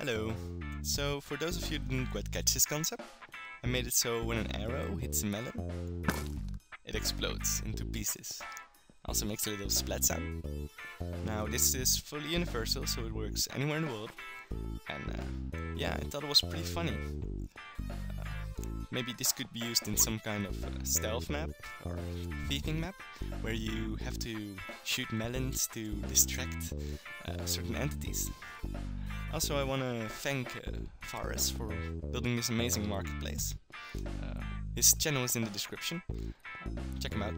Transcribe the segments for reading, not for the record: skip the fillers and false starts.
Hello. So for those of you who didn't quite catch this concept, I made it so when an arrow hits a melon, it explodes into pieces. Also makes a little splat sound. Now this is fully universal, so it works anywhere in the world. And yeah, I thought it was pretty funny. Maybe this could be used in some kind of stealth map or thieving map, where you have to shoot melons to distract certain entities. Also, I want to thank Farrahs for building this amazing marketplace. His channel is in the description. Check him out.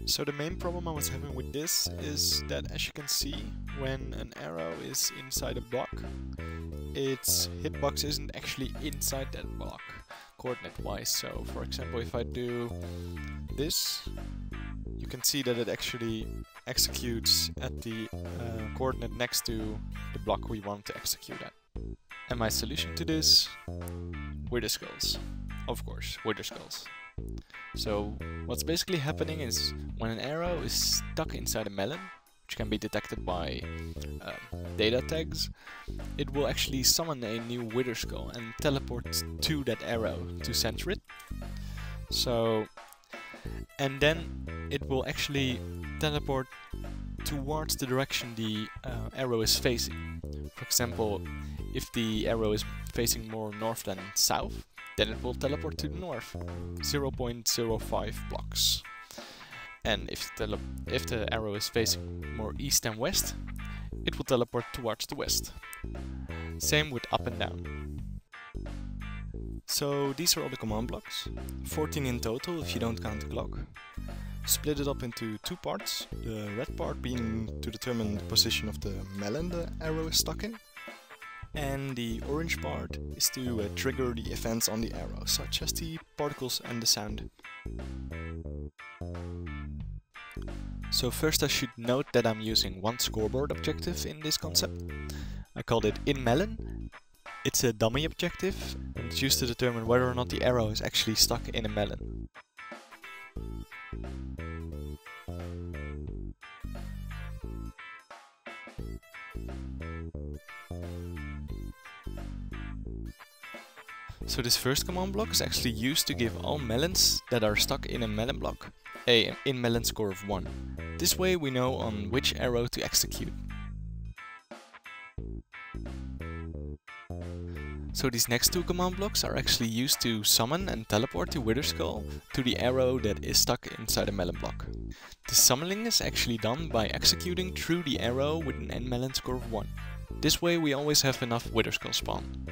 So the main problem I was having with this is that, as you can see, when an arrow is inside a block, its hitbox isn't actually inside that block, coordinate-wise. So, for example, if I do this, you can see that it actually executes at the coordinate next to the block we want to execute at. And my solution to this? Wither skulls. Of course, wither skulls. So what's basically happening is when an arrow is stuck inside a melon, which can be detected by data tags, it will actually summon a new wither skull and teleport to that arrow to center it. So, and then it will actually teleport towards the direction the arrow is facing. For example, if the arrow is facing more north than south, then it will teleport to the north, 0.05 blocks. And if the arrow is facing more east than west, it will teleport towards the west. Same with up and down. So these are all the command blocks, 14 in total if you don't count the clock. Split it up into two parts, the red part being to determine the position of the melon the arrow is stuck in, and the orange part is to trigger the events on the arrow, such as the particles and the sound. So first I should note that I'm using one scoreboard objective in this concept. I called it InMelon. It's a dummy objective, and it's used to determine whether or not the arrow is actually stuck in a melon. So this first command block is actually used to give all melons that are stuck in a melon block an InMelon score of 1. This way we know on which arrow to execute. So these next two command blocks are actually used to summon and teleport the wither skull to the arrow that is stuck inside a melon block. The summoning is actually done by executing through the arrow with an InMelon score of 1. This way we always have enough wither skull spawn.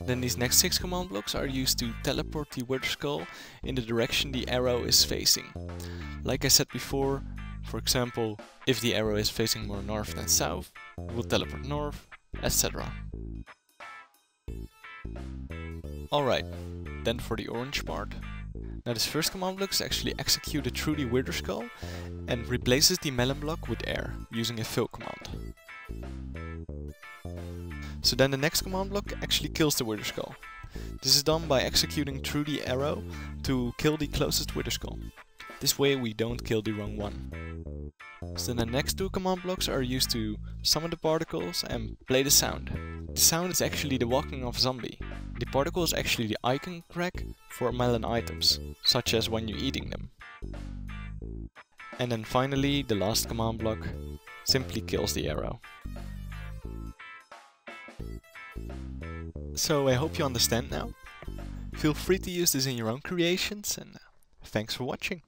Then these next 6 command blocks are used to teleport the wither skull in the direction the arrow is facing. Like I said before, for example, if the arrow is facing more north than south, it will teleport north, etc. Alright, then for the orange part. Now this first command block is actually executed through the wither skull and replaces the melon block with air using a fill command. So then the next command block actually kills the wither skull. This is done by executing through the arrow to kill the closest wither skull. This way we don't kill the wrong one. So then the next two command blocks are used to summon the particles and play the sound. The sound is actually the walking of zombie. The particle is actually the icon crack for melon items, such as when you're eating them. And then finally the last command block simply kills the arrow. So I hope you understand now. Feel free to use this in your own creations, and thanks for watching.